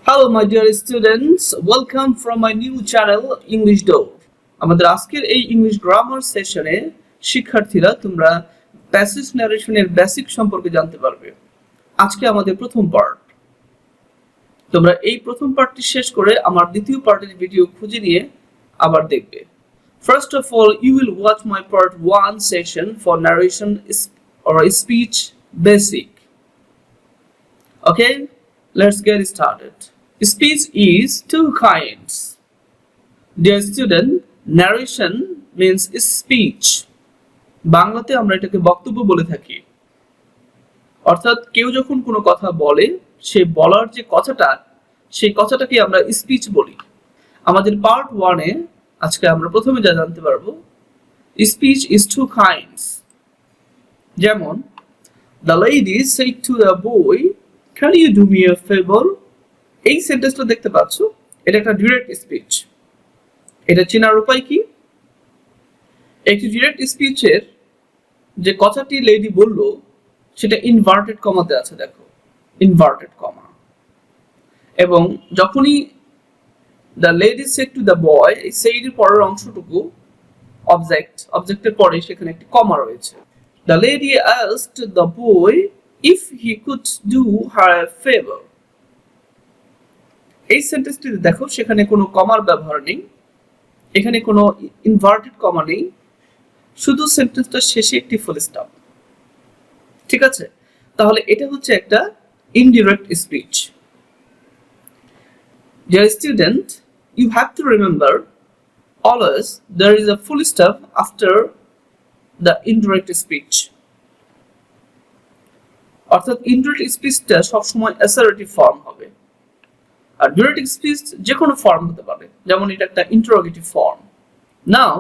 Hello my dear students, welcome from my new channel English Door. আমাদের আজকের এই English grammar সেশনে শিক্ষার্থীরা তোমরা প্যাসেজ ন্যারেশনের বেসিক সম্পর্কে জানতে পারবে। আজকে আমাদের প্রথম পার্ট। তোমরা এই প্রথম পার্টটি শেষ করে আমার দ্বিতীয় পার্টের ভিডিও খুঁজে নিয়ে আবার দেখবে। First of all, you will watch my part 1 session for narration or speech basic. Okay, let's get started. Speech is two kinds. Dear student, narration means speech. বাংলাতে আমরা এটাকে বক্তব্য বলে থাকি। অর্থাৎ কেউ যখন কোনো কথা বলে, সে বলার যে কথাটা, সেই কথাটাকে আমরা স্পিচ বলি। আমাদের পার্ট 1 এ আজকে আমরা প্রথমে যা জানতে পারবো, স্পিচ is two kinds. যেমন the lady said to the boy, can you do me a favor? এই সেন্টেন্সটা দেখতে পাচ্ছ, এটা একটা ডিরেক্ট স্পিচ। এটা চেনার উপায় কি? একটি ডিরেক্ট স্পিচের যে কথাটি লেডি বলল সেটা ইনভার্টেড কমাতে আছে, দেখো ইনভার্টেড কমা। এবং যখনই the lady said to the বয়, এই সেইডের পরের অংশটুকু অবজেক্টের পরে সেখানে একটি কমা রয়েছে। The lady asked the boy if he could do her a favour. এই সেন্টেন্সটিতে দেখো সেখানে কোনো কমার ব্যবহার নেই, এখানে কোনো ইনভার্টেড কমা নেই, শুধু সেন্টেন্সটার শেষে একটি ফুল স্টপ। ঠিক আছে, তাহলে এটা হচ্ছে একটা indirect speech. Dear student, you have to remember always there is a full stop after the indirect speech. অর্থাৎ ইনডিরেক্ট স্পিচটা সবসময় অ্যাসার্টিভ ফর্ম হবে, আর ডিরেক্ট স্পিচ যে কোনো ফর্ম হতে পারে, যেমন এটা একটা interrogative form. Now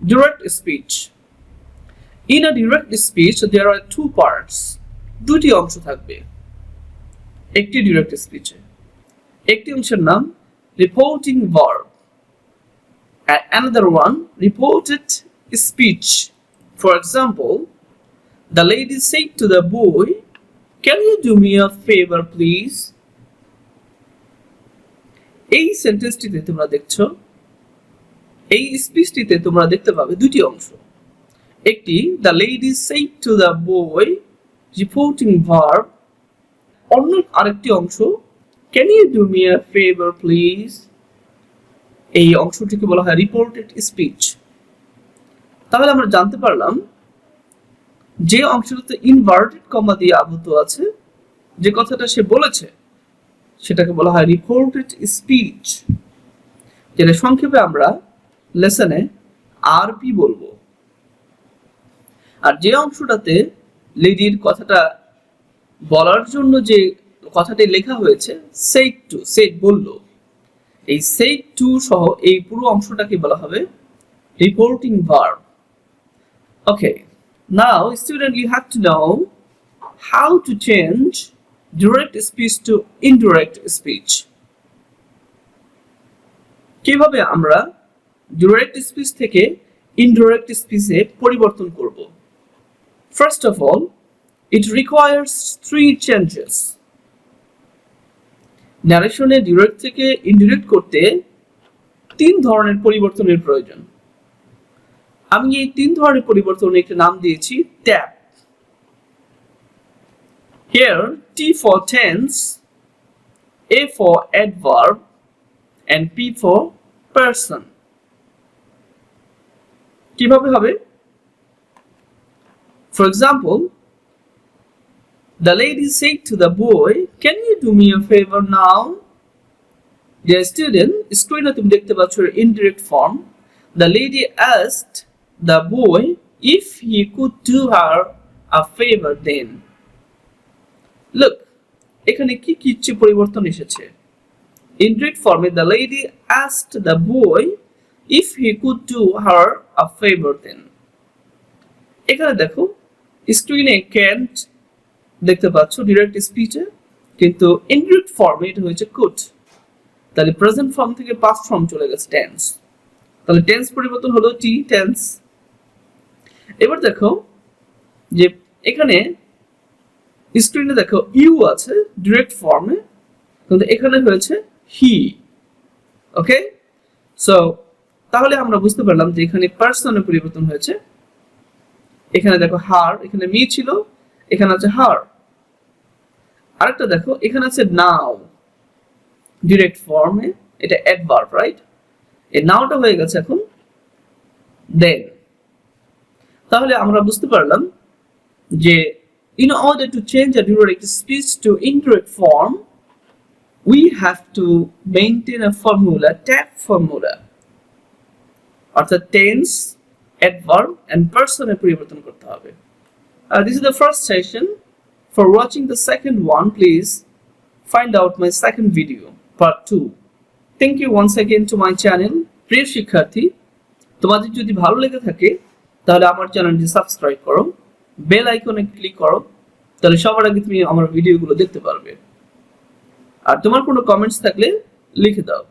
direct speech. In a direct speech there are two parts, দুটি অংশ থাকবে একটি ডিরেক্ট স্পিচে। একটি অংশের নাম reporting verb, and another one reported speech. For example, the lady said to the boy, can you do me a favor please? এই সেন্টেন্সটিতে তোমরা দেখছো, এই স্পিচটিতে তোমরা দেখতে পাবে দুটি অংশ। একটি the lady said to the boy reporting verb, অন্য আরেকটি অংশ can you do me a favour please. এই অংশটিকে বলা হয় রিপোর্টেড স্পিচ। তাহলে আমরা জানতে পারলাম যে অংশটাতে ইনভার্টেড কমা দিয়ে আবদ্ধ আছে, যে কথাটা সে বলেছে, সেটাকে বলা হয় রিপোর্টেড স্পিচ, যেটা সংক্ষেপে আমরা লেসনে আরপি বলবো। আর যে অংশটাতে লেডির কথাটা বলার জন্য যে কথাটি লেখা হয়েছে, সেড টু, সেড বললো, এই সেড টু সহ এই পুরো অংশটাকে বলা হবে reporting verb. Okay, now student, you have to know how to change direct speech to indirect speech. কিভাবে আমরা direct speech থেকে indirect speech এ পরিবর্তন করব? First of all, it requires 3 changes. ন্যারেশনে direct থেকে ইনডিরেক্ট করতে 3 ধরনের পরিবর্তনের প্রয়োজন। আমি এই 3 ধরনের পরিবর্তনের একটা নাম দিয়েছি tap. Here, T for tense, A for adverb, and P for person. কিভাবে হবে? For example, the lady said to the boy, can you do me a favor now? Dear student, screen-এ তুমি দেখতে পাচ্ছ indirect form. The lady asked the boy if he could do her a favor then. Look, এখানে কি কি পরিবর্তন এসেছে? Indirect form A the lady asked the boy if he could do her a favor then. এখানে দেখো স্ক্রিনে can't দেখতে পাচ্ছ ডিরেক্ট স্পিচে, কিন্তু ইনডিরেক্ট ফর্মে এটা হয়েছে could। তাহলে প্রেজেন্ট ফর্ম থেকে পাস্ট ফর্ম চলে গেছে টেন্স। তাহলে টেন্স পরিবর্তন হলো টি, টেন্স। এবার দেখো যে এখানে স্ক্রিনে দেখো ইউ আছে ডিরেক্ট ফর্মে, কিন্তু এখানে হয়েছে হি। ওকে, সো তাহলে আমরা বুঝতে পারলাম যে এখানে পার্সনের পরিবর্তন হয়েছে। এখানে দেখো হার, এখানে মি ছিল, এখানে আছে হার। আরেকটা দেখো, এখানে আছে নাও ডিরেক্ট ফর্মে, এটা অ্যাডভার্ব, রাইট? এই নাওটা হয়ে গেছে এখন দেন। তাহলে আমরা বুঝতে পারলাম যে in order to change a direct speech to indirect form we have to maintain a formula, tag formula, অর্থাৎ টেন্স, অ্যাডভার্ব এন্ড পার্সনের পরিবর্তন করতে হবে। This is the first session. For watching the second one, please find out my second video, part 2. Thank you once again to my channel. প্রিয় শিক্ষার্থী, তোমাদের যদি ভালো লেগে থাকে তাহলে আমার চ্যানেলটি সাবস্ক্রাইব করো, বেল আইকনে ক্লিক করো, তাহলে সবার আগে তুমি আমার ভিডিওগুলো দেখতে পারবে। আর তোমার কোনো কমেন্টস থাকলে লিখে দাও।